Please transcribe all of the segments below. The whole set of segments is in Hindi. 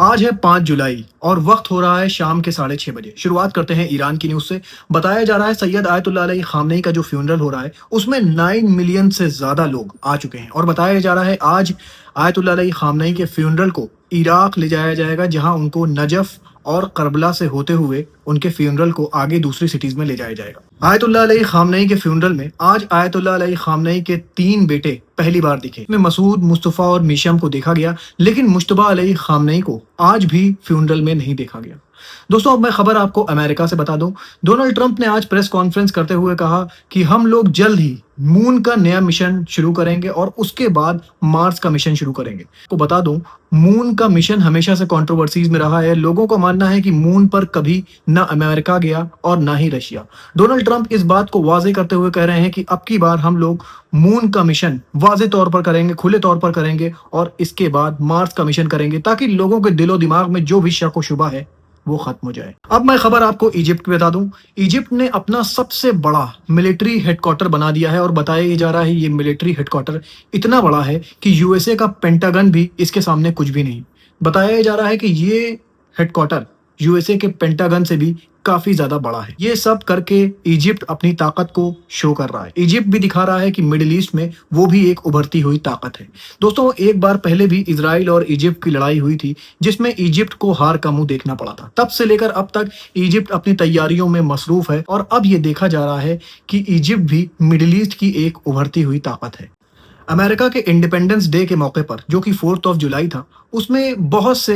आज है 5 जुलाई और वक्त हो रहा है शाम के 6:30 बजे। शुरुआत करते हैं ईरान की न्यूज़ से। बताया जा रहा है सैयद आयतुल्लाह अली खामनेई का जो फ्यूनरल हो रहा है उसमें 9 मिलियन से ज़्यादा लोग आ चुके हैं और बताया जा रहा है आज आयतुल्लाह अली खामनेई के फ्यूनरल को इराक ले जाया जाएगा, जहां उनको नजफ़ और करबला से होते हुए उनके फ्यूनरल को आगे दूसरी सिटीज़ में ले जाया जाएगा। आयतुल्लाह अली खामनेई के फ्यूनरल में आज आयतुल्लाह अली खामनेई के 3 बेटे पहली बार दिखे। इसमें मसूद, मुस्तफ़ा और मीशम को देखा गया, लेकिन मुज्तबा अली खामनेई को आज भी फ्यूनरल में नहीं देखा गया। दोस्तों, अब मैं खबर आपको अमेरिका से बता दूं। डोनाल्ड ट्रंप ने आज प्रेस कॉन्फ्रेंस करते हुए कहा कि हम लोग जल्द ही मून का नया मिशन शुरू करेंगे और उसके बाद मार्स का मिशन शुरू करेंगे। को बता दूं, मून का मिशन हमेशा से कंट्रोवर्सीज में रहा है। लोगों का मानना है कि मून पर कभी ना अमेरिका गया और ना ही रशिया। डोनाल्ड ट्रंप इस बात को वाजे करते हुए कह रहे हैं कि अब की बार हम लोग मून का मिशन वाजे तौर पर करेंगे, खुले तौर पर करेंगे और इसके बाद मार्स का मिशन करेंगे, ताकि लोगों के दिलो दिमाग में जो भी शक व शुबा है वो खत्म हो जाए। अब मैं खबर आपको इजिप्ट की बता दूं। इजिप्ट ने अपना सबसे बड़ा मिलिट्री हेडक्वार्टर बना दिया है और बताया जा रहा है ये मिलिट्री हेडक्वार्टर इतना बड़ा है कि यूएसए का पेंटागन भी इसके सामने कुछ भी नहीं। बताया जा रहा है कि ये हेडक्वार्टर यूएसए के पेंटागन से भी काफी ज्यादा बड़ा है। ये सब करके इजिप्ट अपनी ताकत को शो कर रहा है। इजिप्ट भी दिखा रहा है कि मिडिल ईस्ट में वो भी एक उभरती हुई ताकत है। दोस्तों, एक बार पहले भी इजराइल और इजिप्ट की लड़ाई हुई थी, जिसमें इजिप्ट को हार का मुंह देखना पड़ा था। तब से लेकर अब तक इजिप्ट अपनी तैयारियों में मसरूफ है और अब ये देखा जा रहा है कि इजिप्ट भी मिडिल ईस्ट की एक उभरती हुई ताकत है। अमेरिका के इंडिपेंडेंस डे के मौके पर, जो कि 4 जुलाई था, उसमें बहुत से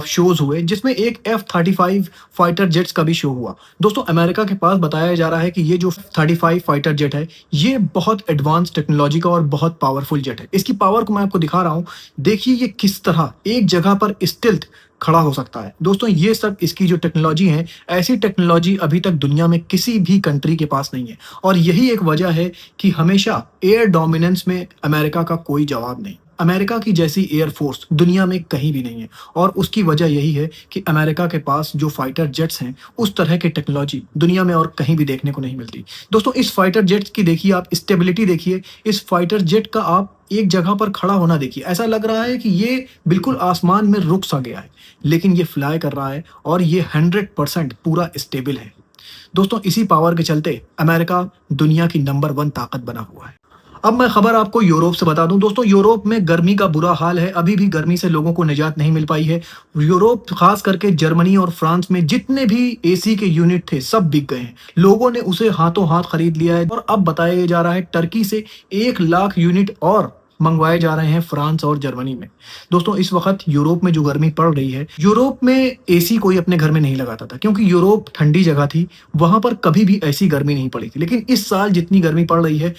शोज हुए, जिसमें एक F-35 फाइटर जेट्स का भी शो हुआ। दोस्तों, अमेरिका के पास बताया जा रहा है कि ये जो 35 फाइटर जेट है, ये बहुत एडवांस टेक्नोलॉजी का और बहुत पावरफुल जेट है। इसकी पावर को मैं आपको दिखा रहा हूँ। देखिए ये किस तरह एक जगह पर स्टिल्थ खड़ा हो सकता है। दोस्तों, ये सब इसकी जो टेक्नोलॉजी है, ऐसी टेक्नोलॉजी अभी तक दुनिया में किसी भी कंट्री के पास नहीं है और यही एक वजह है कि हमेशा एयर डोमिनेंस में अमेरिका का कोई जवाब नहीं। अमेरिका की जैसी एयर फोर्स दुनिया में कहीं भी नहीं है और उसकी वजह यही है कि अमेरिका के पास जो फाइटर जेट्स हैं, उस तरह की टेक्नोलॉजी दुनिया में और कहीं भी देखने को नहीं मिलती। दोस्तों, इस फाइटर जेट्स की देखिए आप स्टेबिलिटी, देखिए इस फाइटर जेट का आप एक जगह पर खड़ा होना देखिए। ऐसा लग रहा है कि ये बिल्कुल आसमान में रुक सा गया है, लेकिन ये फ्लाई कर रहा है और ये 100% पूरा स्टेबल है। दोस्तों, इसी पावर के चलते अमेरिका दुनिया की नंबर 1 ताकत बना हुआ है। अब मैं खबर आपको यूरोप से बता दूं। दोस्तों, यूरोप में गर्मी का बुरा हाल है। अभी भी गर्मी से लोगों को निजात नहीं मिल पाई है। यूरोप, खास करके जर्मनी और फ्रांस में जितने भी एसी के यूनिट थे, सब बिक गए हैं। लोगों ने उसे हाथों हाथ खरीद लिया है और अब बताया जा रहा है टर्की से 1 लाख यूनिट और मंगवाए जा रहे हैं फ्रांस और जर्मनी में। दोस्तों, इस वक्त यूरोप में जो गर्मी पड़ रही है, यूरोप में एसी कोई अपने घर में नहीं लगाता था, क्योंकि यूरोप ठंडी जगह थी, वहां पर कभी भी ऐसी गर्मी नहीं पड़ी थी। लेकिन इस साल जितनी गर्मी पड़ रही है,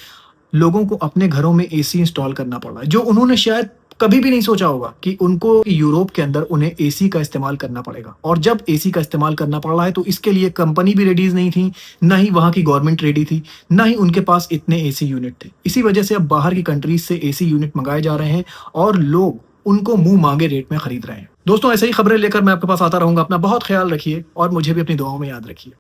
लोगों को अपने घरों में एसी इंस्टॉल करना पड़ रहा है, जो उन्होंने शायद कभी भी नहीं सोचा होगा कि उनको यूरोप के अंदर उन्हें एसी का इस्तेमाल करना पड़ेगा। और जब एसी का इस्तेमाल करना पड़ रहा है तो इसके लिए कंपनी भी रेडीज नहीं थी, ना ही वहां की गवर्नमेंट रेडी थी, ना ही उनके पास इतने एसी यूनिट थे। इसी वजह से अब बाहर की कंट्रीज से एसी यूनिट मंगाए जा रहे हैं और लोग उनको मुंह मांगे रेट में खरीद रहे हैं। दोस्तों, ऐसे ही खबरें लेकर मैं आपके पास आता रहूंगा। अपना बहुत ख्याल रखिए और मुझे भी अपनी दुआओं में याद रखिए।